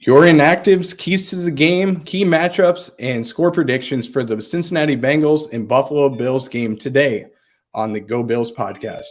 Your inactives, keys to the game, key matchups, and score predictions for the Cincinnati Bengals and Buffalo Bills game today on the Go Bills podcast.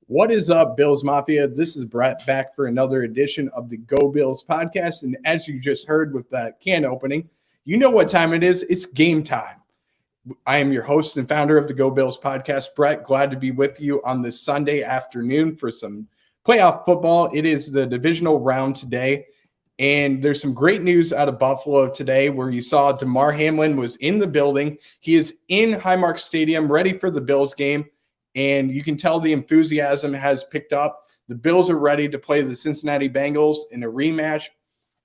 What is up, Bills Mafia? This is Brett back for another edition of the Go Bills podcast. And as you just heard with that can opening, you know what time it is. It's game time. I am your host and founder of the Go Bills podcast, Brett. Glad to be with you on this Sunday afternoon for some playoff football. It is the divisional round today. And there's some great news out of Buffalo today where you saw Damar Hamlin was in the building. He is in Highmark Stadium ready for the Bills game. And you can tell the enthusiasm has picked up. The Bills are ready to play the Cincinnati Bengals in a rematch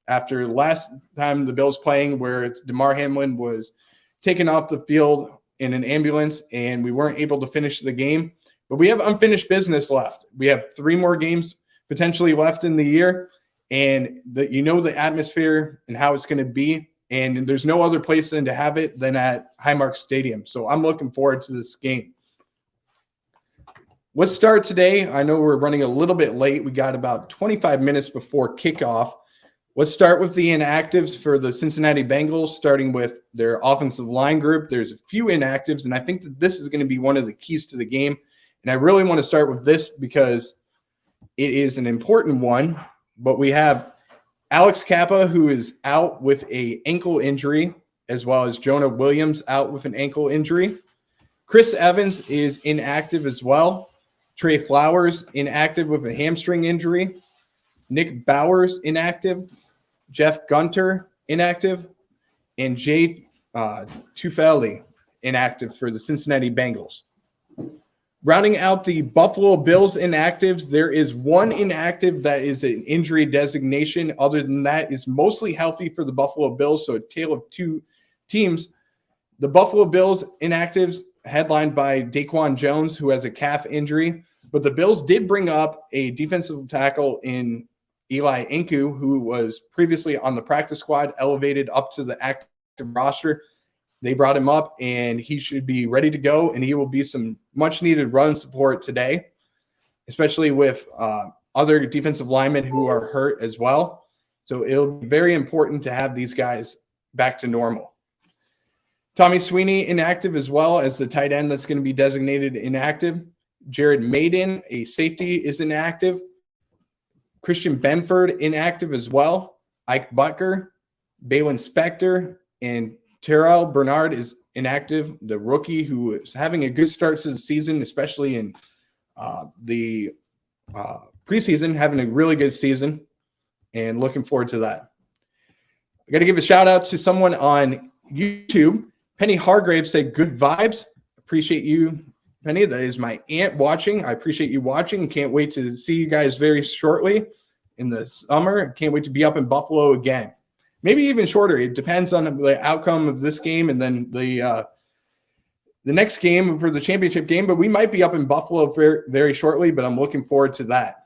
after last time the Bills playing where Damar Hamlin was taken off the field in an ambulance and we weren't able to finish the game. But we have unfinished business left. We have 3 more games potentially left in the year. And the atmosphere and how it's going to be. And there's no other place than to have it than at Highmark Stadium. So I'm looking forward to this game. Let's start today. I know we're running a little bit late. We got about 25 minutes before kickoff. Let's start with the inactives for the Cincinnati Bengals, starting with their offensive line group. There's a few inactives, and I think that this is going to be one of the keys to the game. And I really want to start with this because it is an important one. But we have Alex Kappa, who is out with an ankle injury, as well as Jonah Williams out with an ankle injury. Chris Evans is inactive as well. Trey Flowers inactive with a hamstring injury. Nick Bowers inactive. Jeff Gunter inactive. And Jay Tufeli inactive for the Cincinnati Bengals. Rounding out the Buffalo Bills inactives, there is one inactive that is an injury designation. Other than that, is mostly healthy for the Buffalo Bills, so a tale of two teams. The Buffalo Bills inactives headlined by Daquan Jones, who has a calf injury. But the Bills did bring up a defensive tackle in Eli Inku, who was previously on the practice squad, elevated up to the active roster. They brought him up, and he should be ready to go, and he will be some much-needed run support today, especially with other defensive linemen who are hurt as well. So it'll be very important to have these guys back to normal. Tommy Sweeney inactive as well as the tight end that's going to be designated inactive. Jared Maiden, a safety, is inactive. Christian Benford inactive as well. Ike Butker, Balin Spector, and Terrell Bernard is inactive, the rookie who is having a good start to the season, especially in the preseason, having a really good season, and looking forward to that. I got to give a shout out to someone on YouTube. Penny Hargrave said, "Good vibes." Appreciate you, Penny. That is my aunt watching. I appreciate you watching. Can't wait to see you guys very shortly in the summer. Can't wait to be up in Buffalo again. Maybe even shorter. It depends on the outcome of this game and then the next game for the championship game. But we might be up in Buffalo very, very shortly, but I'm looking forward to that.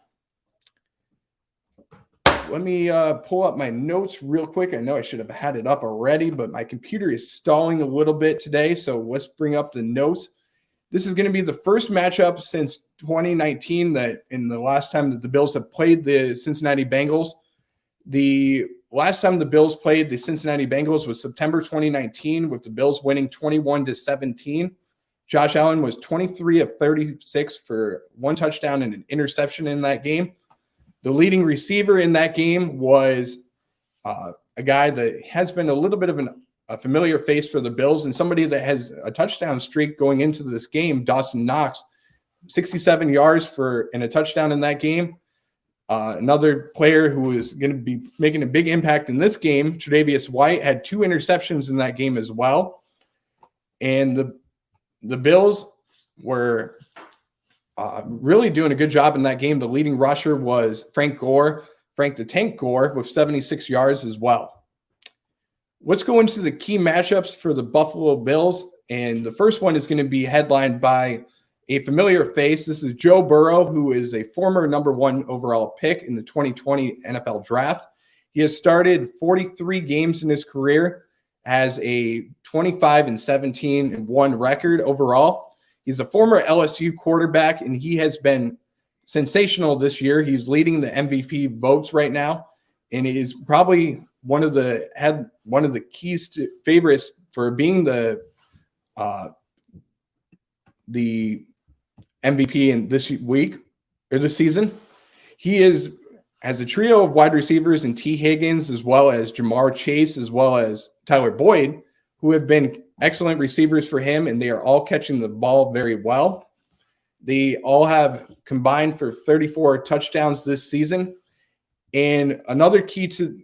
Let me pull up my notes real quick. I know I should have had it up already, but my computer is stalling a little bit today. So let's bring up the notes. This is going to be the first matchup since 2019 that in the last time that the Bills have played the Cincinnati Bengals. The last time the Bills played the Cincinnati Bengals was September 2019 with the Bills winning 21-17. Josh Allen was 23 of 36 for 1 touchdown and an interception in that game. The leading receiver in that game was a guy that has been a little bit of a familiar face for the Bills and somebody that has a touchdown streak going into this game, Dawson Knox, 67 yards and a touchdown in that game. Another player who is going to be making a big impact in this game, Tre'Davious White, had 2 interceptions in that game as well. And the Bills were really doing a good job in that game. The leading rusher was Frank the Tank Gore, with 76 yards as well. Let's go into the key matchups for the Buffalo Bills. And the first one is going to be headlined by a familiar face. This is Joe Burrow, who is a former number 1 overall pick in the 2020 NFL draft. He has started 43 games in his career, has a 25-17-1 record overall. He's a former LSU quarterback, and he has been sensational this year. He's leading the MVP votes right now, and is probably one of the keys to favorites for being the MVP in this week or this season. He has a trio of wide receivers in T. Higgins, as well as Jamar Chase, as well as Tyler Boyd, who have been excellent receivers for him, and they are all catching the ball very well. They all have combined for 34 touchdowns this season. And another key to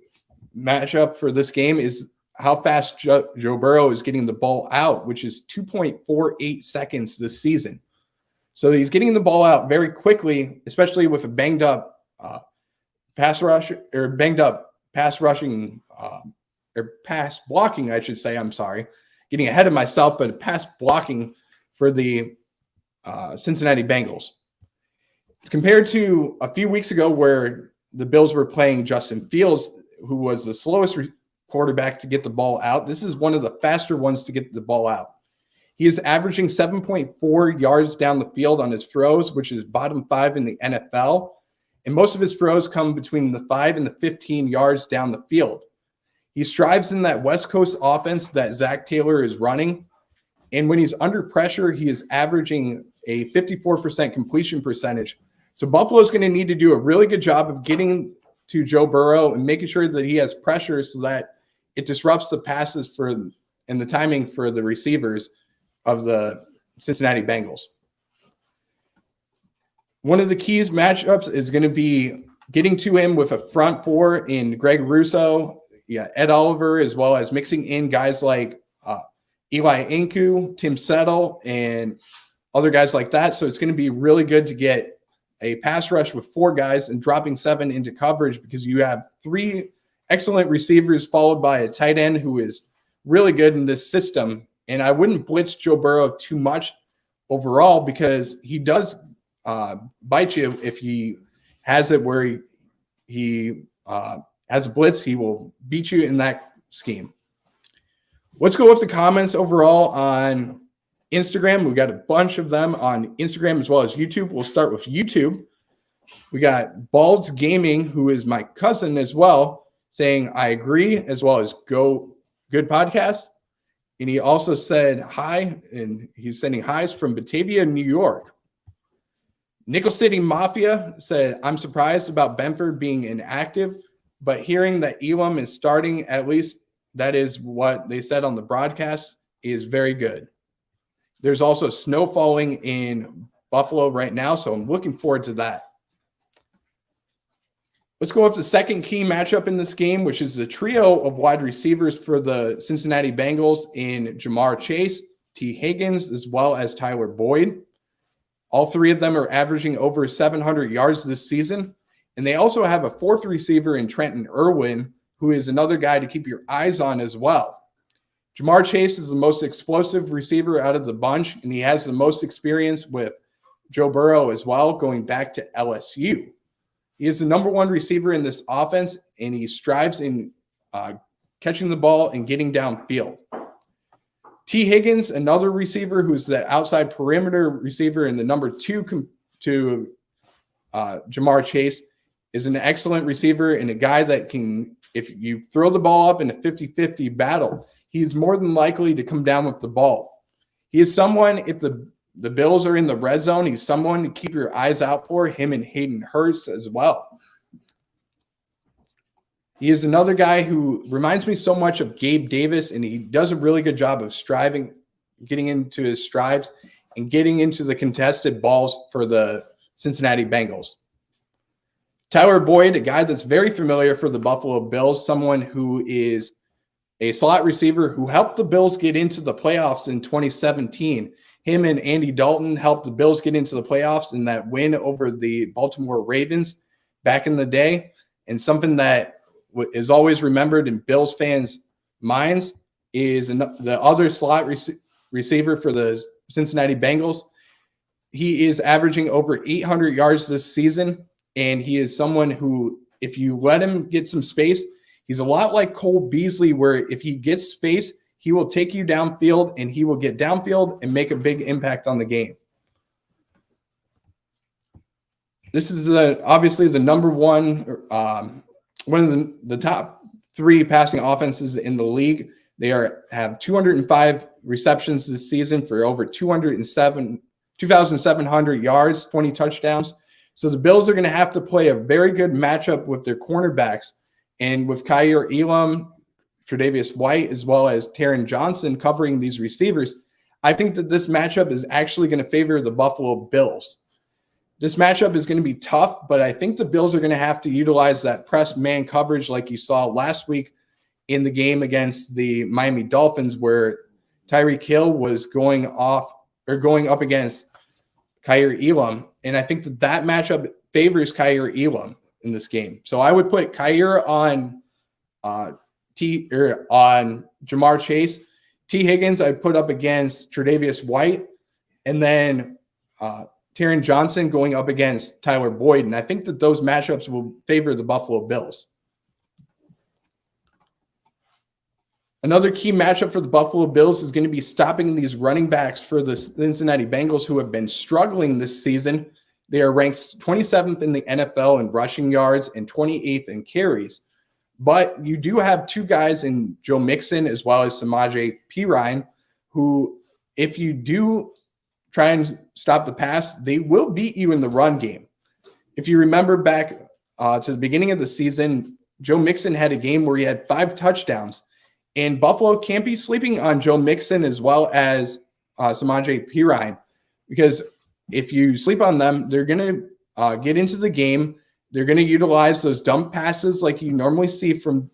matchup for this game is how fast Joe Burrow is getting the ball out, which is 2.48 seconds this season. So he's getting the ball out very quickly, especially with a banged up pass blocking, I should say. I'm sorry, getting ahead of myself, but pass blocking for the Cincinnati Bengals. Compared to a few weeks ago where the Bills were playing Justin Fields, who was the slowest quarterback to get the ball out, this is one of the faster ones to get the ball out. He is averaging 7.4 yards down the field on his throws, which is bottom 5 in the NFL. And most of his throws come between the 5 and the 15 yards down the field. He strives in that West Coast offense that Zach Taylor is running. And when he's under pressure, he is averaging a 54% completion percentage. So Buffalo is going to need to do a really good job of getting to Joe Burrow and making sure that he has pressure so that it disrupts the passes and the timing for the receivers of the Cincinnati Bengals. One of the keys matchups is going to be getting to him with a front 4 in Greg Russo, Ed Oliver, as well as mixing in guys like Eli Inku, Tim Settle, and other guys like that. So it's going to be really good to get a pass rush with 4 guys and dropping 7 into coverage, because you have 3 excellent receivers followed by a tight end who is really good in this system. And I wouldn't blitz Joe Burrow too much overall, because he does bite you if he has it where he has a blitz. He will beat you in that scheme. Let's go with the comments overall on Instagram. We got a bunch of them on Instagram as well as YouTube. We'll start with YouTube. We got Balds Gaming, who is my cousin as well, saying, I agree, as well as go good podcast. And he also said hi, and he's sending highs from Batavia, New York. Nickel City Mafia said, I'm surprised about Benford being inactive, but hearing that Elam is starting, at least that is what they said on the broadcast, is very good. There's also snow falling in Buffalo right now, so I'm looking forward to that. Let's go with the second key matchup in this game, which is the trio of wide receivers for the Cincinnati Bengals in Jamar Chase, T. Higgins, as well as Tyler Boyd. All 3 of them are averaging over 700 yards this season. And they also have a 4th receiver in Trenton Irwin, who is another guy to keep your eyes on as well. Jamar Chase is the most explosive receiver out of the bunch, and he has the most experience with Joe Burrow as well, going back to LSU. He is the number 1 receiver in this offense, and he strives in catching the ball and getting downfield. T. Higgins, another receiver who's the outside perimeter receiver and the number 2 to Jamar Chase, is an excellent receiver and a guy that can, if you throw the ball up in a 50-50 battle, he's more than likely to come down with the ball. He is someone, if the Bills are in the red zone, he's someone to keep your eyes out for, him and Hayden Hurst as well. He is another guy who reminds me so much of Gabe Davis, and he does a really good job of getting into his strides and getting into the contested balls for the Cincinnati Bengals. Tyler Boyd, a guy that's very familiar for the Buffalo Bills, someone who is a slot receiver who helped the Bills get into the playoffs in 2017. Him and Andy Dalton helped the Bills get into the playoffs in that win over the Baltimore Ravens back in the day. And something that is always remembered in Bills fans' minds is the other slot receiver for the Cincinnati Bengals. He is averaging over 800 yards this season, and he is someone who, if you let him get some space, he's a lot like Cole Beasley, where if he gets space, he will take you downfield, and he will get downfield and make a big impact on the game. This is obviously the number one of the top 3 passing offenses in the league. They have 205 receptions this season for over 2,700 yards, 20 touchdowns. So the Bills are going to have to play a very good matchup with their cornerbacks, and with Kaiir Elam, Tre'Davious White, as well as Taron Johnson covering these receivers, I think that this matchup is actually going to favor the Buffalo Bills. This matchup is going to be tough, but I think the Bills are going to have to utilize that press man coverage like you saw last week in the game against the Miami Dolphins, where Tyreek Hill was going up against Kaiir Elam. And I think that matchup favors Kaiir Elam in this game. So I would put Kaiir on Jamar Chase. T. Higgins I put up against Tre'Davious White, and then Taron Johnson going up against Tyler Boyd. And I think that those matchups will favor the Buffalo Bills. Another key matchup for the Buffalo Bills is going to be stopping these running backs for the Cincinnati Bengals, who have been struggling this season. They are ranked 27th in the NFL in rushing yards and 28th in carries. But you do have 2 guys in Joe Mixon as well as Samaje Perine, who, if you do try and stop the pass, they will beat you in the run game. If you remember back to the beginning of the season, Joe Mixon had a game where he had 5 touchdowns. And Buffalo can't be sleeping on Joe Mixon as well as Samaje Perine, because if you sleep on them, they're going to get into the game. They're going to utilize those dump passes like you normally see from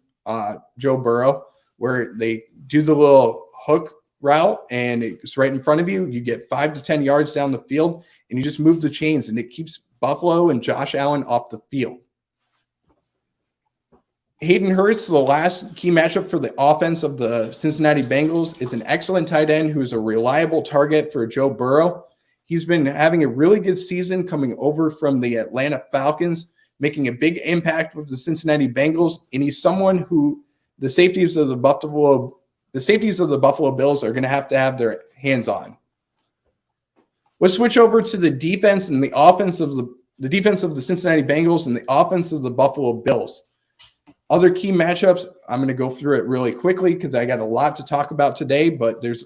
Joe Burrow, where they do the little hook route and it's right in front of you. You get 5 to 10 yards down the field and you just move the chains, and it keeps Buffalo and Josh Allen off the field. Hayden Hurst, the last key matchup for the offense of the Cincinnati Bengals, is an excellent tight end who is a reliable target for Joe Burrow. He's been having a really good season coming over from the Atlanta Falcons, making a big impact with the Cincinnati Bengals, and he's someone who the safeties of the Buffalo Bills are going to have their hands on. Let's switch over to the defense and the offense of the defense of the Cincinnati Bengals and the offense of the Buffalo Bills. Other key matchups, I'm going to go through it really quickly because I got a lot to talk about today, but there's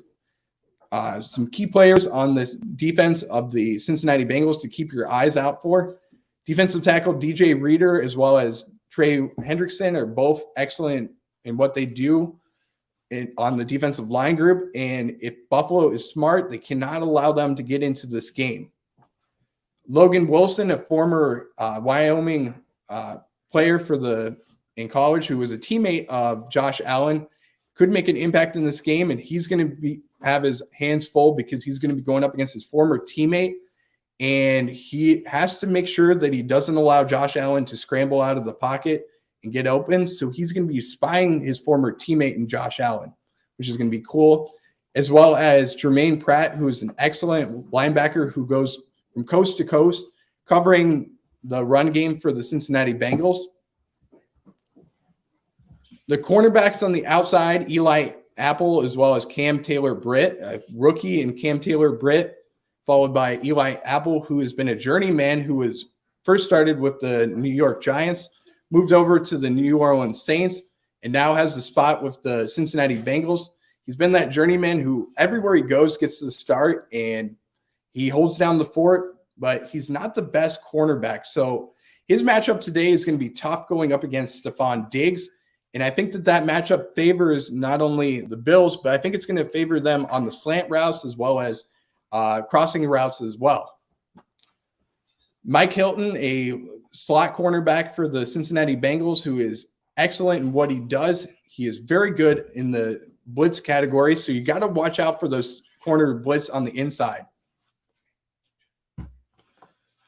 some key players on this defense of the Cincinnati Bengals to keep your eyes out for. Defensive tackle DJ Reader as well as Trey Hendrickson are both excellent in what they do on the defensive line group, and if Buffalo is smart, they cannot allow them to get into this game. Logan Wilson, a former Wyoming player in college who was a teammate of Josh Allen, could make an impact in this game, and he's going to have his hands full because he's going to be going up against his former teammate, and he has to make sure that he doesn't allow Josh Allen to scramble out of the pocket and get open. So he's going to be spying his former teammate in Josh Allen, which is going to be cool, as well as Jermaine Pratt, who is an excellent linebacker who goes from coast to coast covering the run game for the Cincinnati Bengals. The cornerbacks on the outside, Eli Apple, as well as Cam Taylor-Britt, a rookie, and Cam Taylor-Britt, followed by Eli Apple, who has been a journeyman, who was first started with the New York Giants, moved over to the New Orleans Saints, and now has the spot with the Cincinnati Bengals. He's been that journeyman who everywhere he goes gets to start, and he holds down the fort, but he's not the best cornerback. So his matchup today is going to be tough going up against Stephon Diggs. And I think that matchup favors not only the Bills, but I think it's going to favor them on the slant routes as well as crossing routes as well. Mike Hilton, a slot cornerback for the Cincinnati Bengals, who is excellent in what he does. He is very good in the blitz category, so you got to watch out for those corner blitz on the inside.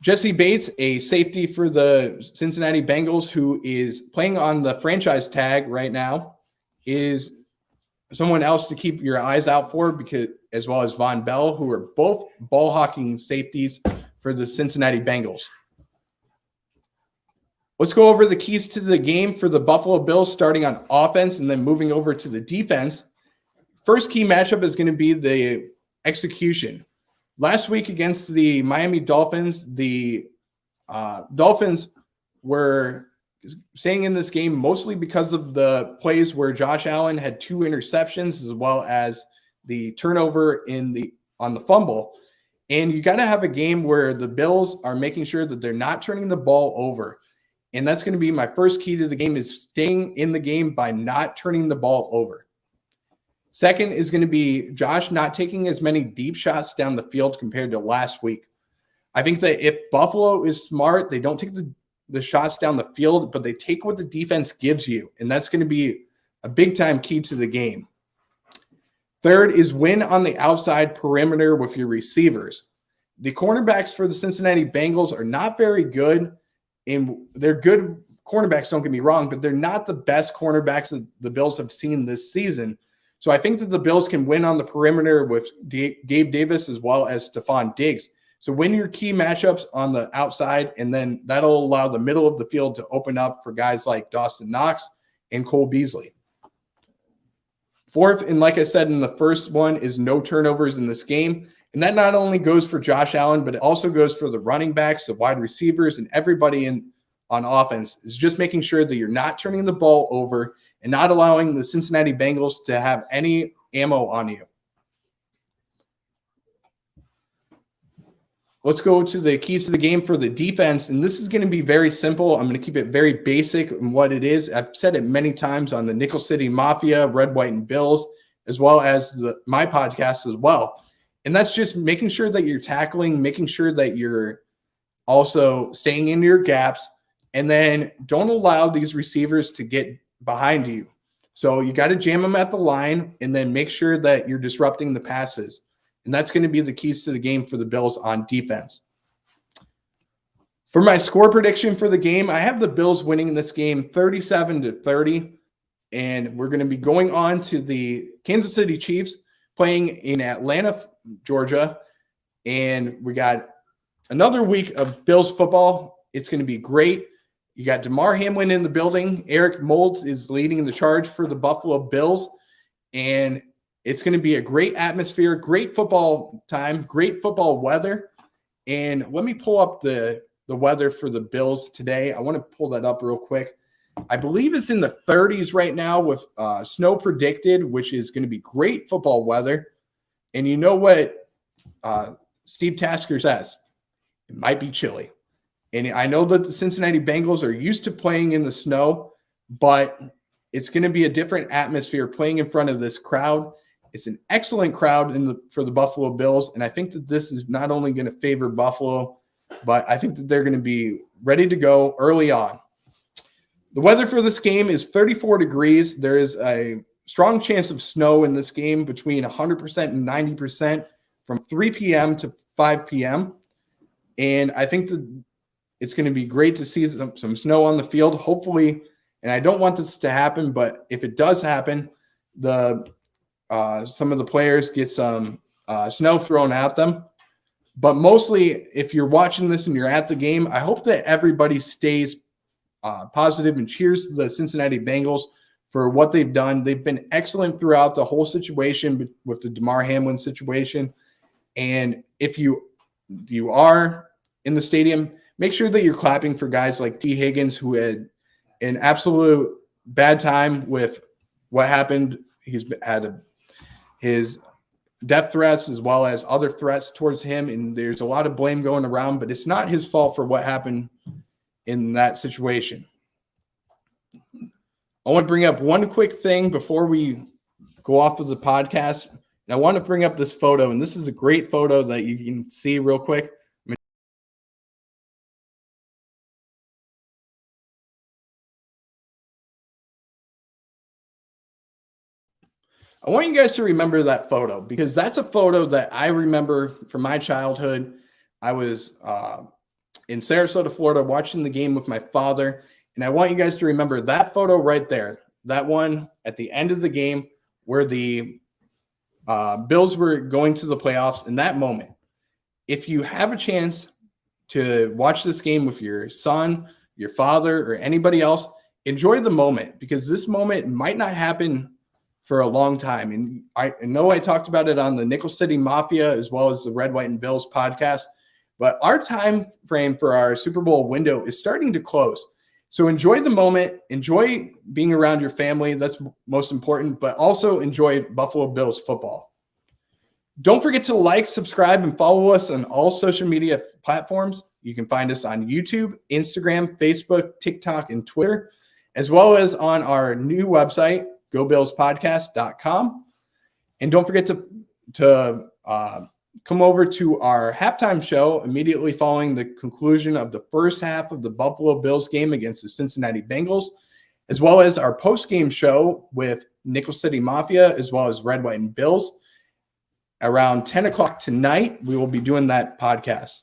Jesse Bates, a safety for the Cincinnati Bengals, who is playing on the franchise tag right now, is someone else to keep your eyes out for, because as well as Von Bell, who are both ball hawking safeties for the Cincinnati Bengals. Let's go over the keys to the game for the Buffalo Bills, starting on offense and then moving over to the defense. First key matchup is going to be the execution. Last week against the Miami Dolphins, the Dolphins were staying in this game mostly because of the plays where Josh Allen had 2 interceptions, as well as the turnover on the fumble. And you got to have a game where the Bills are making sure that they're not turning the ball over. And that's going to be my first key to the game, is staying in the game by not turning the ball over. Second is going to be Josh not taking as many deep shots down the field compared to last week. I think that if Buffalo is smart, they don't take the shots down the field, but they take what the defense gives you. And that's going to be a big-time key to the game. Third is win on the outside perimeter with your receivers. The cornerbacks for the Cincinnati Bengals are not very good. And they're good cornerbacks, don't get me wrong, but they're not the best cornerbacks that the Bills have seen this season. So I think that the Bills can win on the perimeter with Gabe Davis as well as Stephon Diggs. So win your key matchups on the outside, and then that'll allow the middle of the field to open up for guys like Dawson Knox and Cole Beasley. Fourth, and like I said in the first one, is no turnovers in this game. And that not only goes for Josh Allen, but it also goes for the running backs, the wide receivers, and everybody on offense, is just making sure that you're not turning the ball over and not allowing the Cincinnati Bengals to have any ammo on you. Let's go to the keys to the game for the defense. And this is going to be very simple. I'm going to keep it very basic in what it is. I've said it many times on the Nickel City Mafia, Red, White, and Bills, as well as my podcast as well. And that's just making sure that you're tackling, making sure that you're also staying in your gaps, and then don't allow these receivers to get behind you. So you got to jam them at the line and then make sure that you're disrupting the passes. And that's going to be the keys to the game for the Bills on defense. For my score prediction for the game, I have the Bills winning this game 37-30. And we're going to be going on to the Kansas City Chiefs playing in Atlanta, Georgia. And we got another week of Bills football. It's going to be great. You got Damar Hamlin in the building. Eric Moulds is leading the charge for the Buffalo Bills. And it's going to be a great atmosphere, great football time, great football weather. And let me pull up the weather for the Bills today. I want to pull that up real quick. I believe it's in the 30s right now with snow predicted, which is going to be great football weather. And you know what Steve Tasker says? It might be chilly. And I know that the Cincinnati Bengals are used to playing in the snow, but it's going to be a different atmosphere playing in front of this crowd. It's an excellent crowd for the Buffalo Bills, and I think that this is not only going to favor Buffalo, but I think that they're going to be ready to go early on. The weather for this game is 34 degrees. There is a strong chance of snow in this game, between 100% and 90% from 3 p.m. to 5 p.m. And I think that it's going to be great to see some snow on the field, hopefully. And I don't want this to happen, but if it does happen, some of the players get some snow thrown at them. But mostly, if you're watching this and you're at the game, I hope that everybody stays positive and cheers the Cincinnati Bengals for what they've done. They've been excellent throughout the whole situation with the Damar Hamlin situation. And if you are in the stadium, make sure that you're clapping for guys like T. Higgins, who had an absolute bad time with what happened. He's had his death threats as well as other threats towards him, and there's a lot of blame going around, but it's not his fault for what happened in that situation. I want to bring up one quick thing before we go off of the podcast. And I want to bring up this photo, and this is a great photo that you can see real quick. I want you guys to remember that photo because that's a photo that I remember from my childhood. I was in Sarasota, Florida, watching the game with my father. And I want you guys to remember that photo right there, that one at the end of the game where the Bills were going to the playoffs in that moment. If you have a chance to watch this game with your son, your father, or anybody else, enjoy the moment because this moment might not happen for a long time. And I know I talked about it on the Nickel City Mafia as well as the Red, White, and Bills podcast, but our time frame for our Super Bowl window is starting to close. So enjoy the moment, enjoy being around your family. That's most important, but also enjoy Buffalo Bills football. Don't forget to like, subscribe, and follow us on all social media platforms. You can find us on YouTube, Instagram, Facebook, TikTok, and Twitter, as well as on our new website, GoBillsPodcast.com. And don't forget to come over to our halftime show immediately following the conclusion of the first half of the Buffalo Bills game against the Cincinnati Bengals, as well as our post-game show with Nickel City Mafia, as well as Red, White, and Bills. Around 10 o'clock tonight, we will be doing that podcast.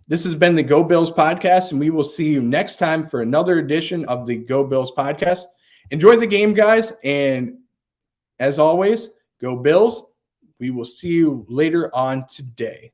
This has been the Go Bills podcast, and we will see you next time for another edition of the Go Bills podcast. Enjoy the game, guys, and as always, Go Bills. We will see you later on today.